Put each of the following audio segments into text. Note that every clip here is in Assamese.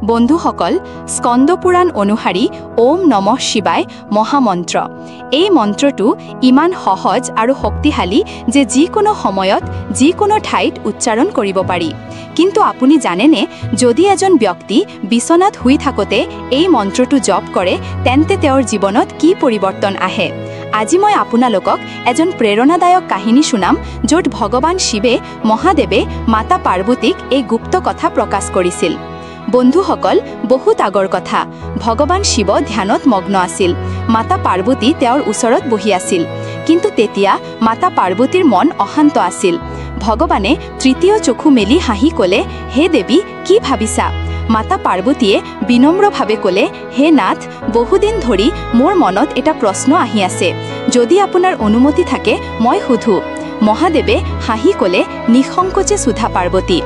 বন্ধুসকল, স্কন্দপুৰাণ অনুসাৰী ওম নমঃ শিৱায় মহামন্ত্ৰ। এই মন্ত্ৰটো ইমান সহজ আৰু শক্তিশালী যে যিকোনো সময়ত যিকোনো ঠাইত উচ্চাৰণ কৰিব পাৰি। কিন্তু আপুনি জানেনে, যদি এজন ব্যক্তি বিচনাত শুই থাকোঁতে এই মন্ত্ৰটো জপ কৰে তেন্তে তেওঁৰ জীৱনত কি পৰিৱৰ্তন আহে? আজি মই আপোনালোকক এজন প্ৰেৰণাদায়ক কাহিনী শুনাম, য'ত ভগৱান শিৱে মহাদেৱে মাতা পাৰ্বতীক এই গুপ্ত কথা প্ৰকাশ কৰিছিল। বন্ধুসকল, বহুত আগৰ কথা। ভগৱান শিৱ ধ্যানত মগ্ন আছিল। মাতা পাৰ্বতী তেওঁৰ ওচৰত বহি আছিল। কিন্তু তেতিয়া মাতা পাৰ্বতীৰ মন অশান্ত আছিল। ভগৱানে তৃতীয় চকু মেলি হাঁহি ক'লে, হে দেৱী, কি ভাবিছা? মাতা পাৰ্বতীয়ে বিনম্ৰভাৱে ক'লে, হে নাথ, বহুদিন ধৰি মোৰ মনত এটা প্ৰশ্ন আহি আছে। যদি আপোনাৰ অনুমতি থাকে মই সোধো। মহাদেৱে হাঁহি ক'লে, নিঃসংকোচে সোধা পাৰ্বতী।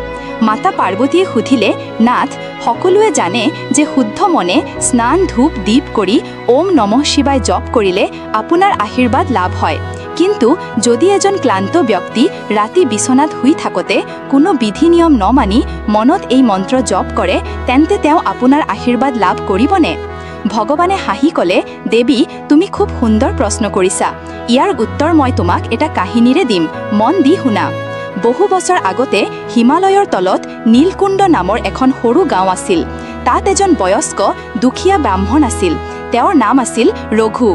মাতা পাৰ্বতীয়ে সুধিলে, নাথ, সকলোৱে জানে যে শুদ্ধ মনে স্নান ধূপ দীপ কৰি ওম নমঃ শিৱায় জপ কৰিলে আপোনাৰ আশীৰ্বাদ লাভ হয়। কিন্তু যদি এজন ক্লান্ত ব্যক্তি ৰাতি বিচনাত শুই থাকোঁতে কোনো বিধি নিয়ম নমানি মনত এই মন্ত্ৰ জপ কৰে তেন্তে তেওঁ আপোনাৰ আশীৰ্বাদ লাভ কৰিবনে? ভগৱানে হাঁহি ক'লে, দেৱী, তুমি খুব সুন্দৰ প্ৰশ্ন কৰিছা। ইয়াৰ উত্তৰ মই তোমাক এটা কাহিনীৰে দিম, মন দি শুনা। বহু বছৰ আগতে হিমালয়ৰ তলত নীলকুণ্ড নামৰ এখন সৰু গাঁও আছিল। তাত এজন বয়স্ক দুখীয়া ব্ৰাহ্মণ আছিল। তেওঁৰ নাম আছিল ৰঘু।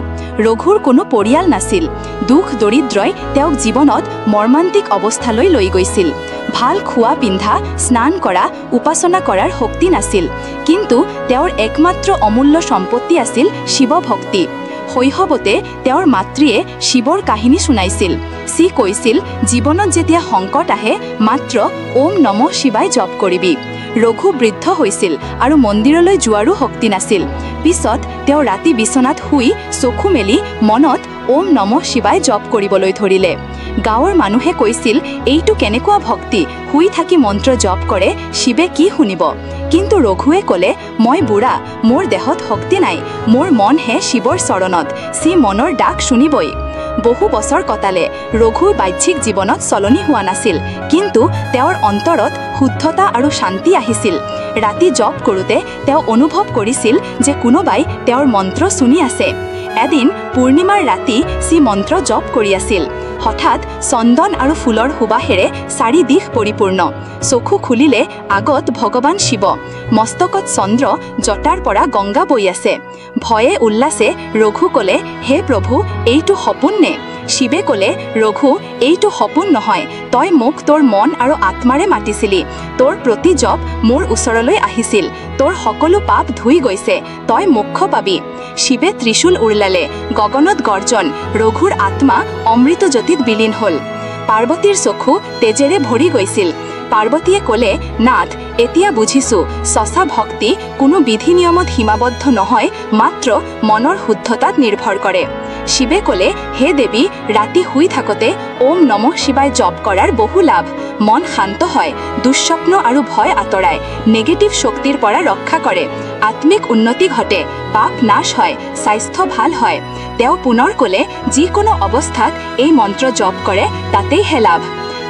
ৰঘুৰ কোনো পৰিয়াল নাছিল। দুখ দৰিদ্ৰই তেওঁক জীৱনত মৰ্মান্তিক অৱস্থালৈ লৈ গৈছিল। ভাল খোৱা পিন্ধা, স্নান কৰা, উপাসনা কৰাৰ শক্তি নাছিল। কিন্তু তেওঁৰ একমাত্ৰ অমূল্য সম্পত্তি আছিল শিৱভক্তি। শৈশৱতে তেওঁৰ মাতৃয়ে শিৱৰ কাহিনী শুনাইছিল। সি কৈছিল, জীৱনত যেতিয়া সংকট আহে মাত্ৰ ওম নমঃ শিৱায় জপ কৰিবি। ৰঘু বৃদ্ধ হৈছিল আৰু মন্দিৰলৈ যোৱাৰো শক্তি নাছিল। পিছত তেওঁ ৰাতি বিচনাত শুই চকু মেলি মনত ওম নমঃ শিৱায় জপ কৰিবলৈ ধৰিলে। গাঁৱৰ মানুহে কৈছিল, এইটো কেনেকুৱা ভক্তি, শুই থাকি মন্ত্ৰ জপ কৰে, শিৱে কি শুনিব? কিন্তু ৰঘুৱে ক'লে, মই বুঢ়া, মোৰ দেহত শক্তি নাই, মোৰ মনহে শিৱৰ চৰণত, সি মনৰ ডাক শুনিবই। বহু বছৰ কটালে। ৰঘুৰ বাহ্যিক জীৱনত সলনি হোৱা নাছিল, কিন্তু তেওঁৰ অন্তৰত শুদ্ধতা আৰু শান্তি আহিছিল। ৰাতি জপ কৰোঁতে তেওঁ অনুভৱ কৰিছিল যে কোনোবাই তেওঁৰ মন্ত্ৰ শুনি আছে। এদিন পূৰ্ণিমাৰ ৰাতি সি মন্ত্ৰ জপ কৰি আছিল। হঠাৎ চন্দন আৰু ফুলৰ সুবাসেৰে চাৰি দিশ পৰিপূৰ্ণ। চকু খুলিলে আগত ভগৱান শিৱ, মস্তকত চন্দ্ৰ, জটাৰ পৰা গংগা বৈ আছে। ভয়ে উল্লাসে ৰঘু ক'লে, হে প্ৰভু, এইটো সপোন নে? শিৱে ক'লে, ৰঘু, এইটো সপোন নহয়, তই মোক তোৰ মন আৰু আত্মাৰে মাতিছিলি। তোৰ প্ৰতি জপ মোৰ ওচৰলৈ আহিছিল। তোৰ সকলো পাপ ধুই গৈছে, তই মোক্ষ পাবি। শিৱে ত্ৰিশূল উৰলালে, গগনত গৰ্জন, ৰঘুৰ আত্মা অমৃত জ্যোতিত বিলীন হ'ল। পাৰ্বতীৰ চকু তেজেৰে ভৰি গৈছিল। পাৰ্বতীয়ে ক'লে, নাথ, এতিয়া বুজিছোঁ, সঁচা ভক্তি কোনো বিধি নিয়মত সীমাবদ্ধ নহয়, মাত্ৰ মনৰ শুদ্ধতাত নিৰ্ভৰ কৰে। শিৱে ক'লে, হে দেৱী, ৰাতি শুই থাকোঁতে ওম নমঃ শিৱায় জপ কৰাৰ বহু লাভ। মন শান্ত হয়, দুঃস্বপ্ন আৰু ভয় আঁতৰায়, নেগেটিভ শক্তিৰ পৰা ৰক্ষা কৰে, আত্মিক উন্নতি ঘটে, পাপ নাশ হয়, স্বাস্থ্য ভাল হয়। তেওঁ পুনৰ ক'লে, যিকোনো অৱস্থাত এই মন্ত্ৰ জপ কৰে তাতেইহে লাভ।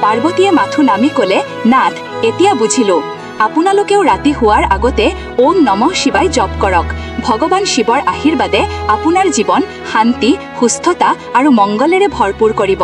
পাৰ্বতীয়ে মাথো নামি ক'লে, নাথ, এতিয়া বুজিলোঁ। আপোনালোকেও ৰাতি শোৱাৰ আগতে ওম নমঃ শিৱায় জপ কৰক। ভগৱান শিৱৰ আশীৰ্বাদে আপোনাৰ জীৱন শান্তি, সুস্থতা আৰু মংগলেৰে ভৰপূৰ কৰিব।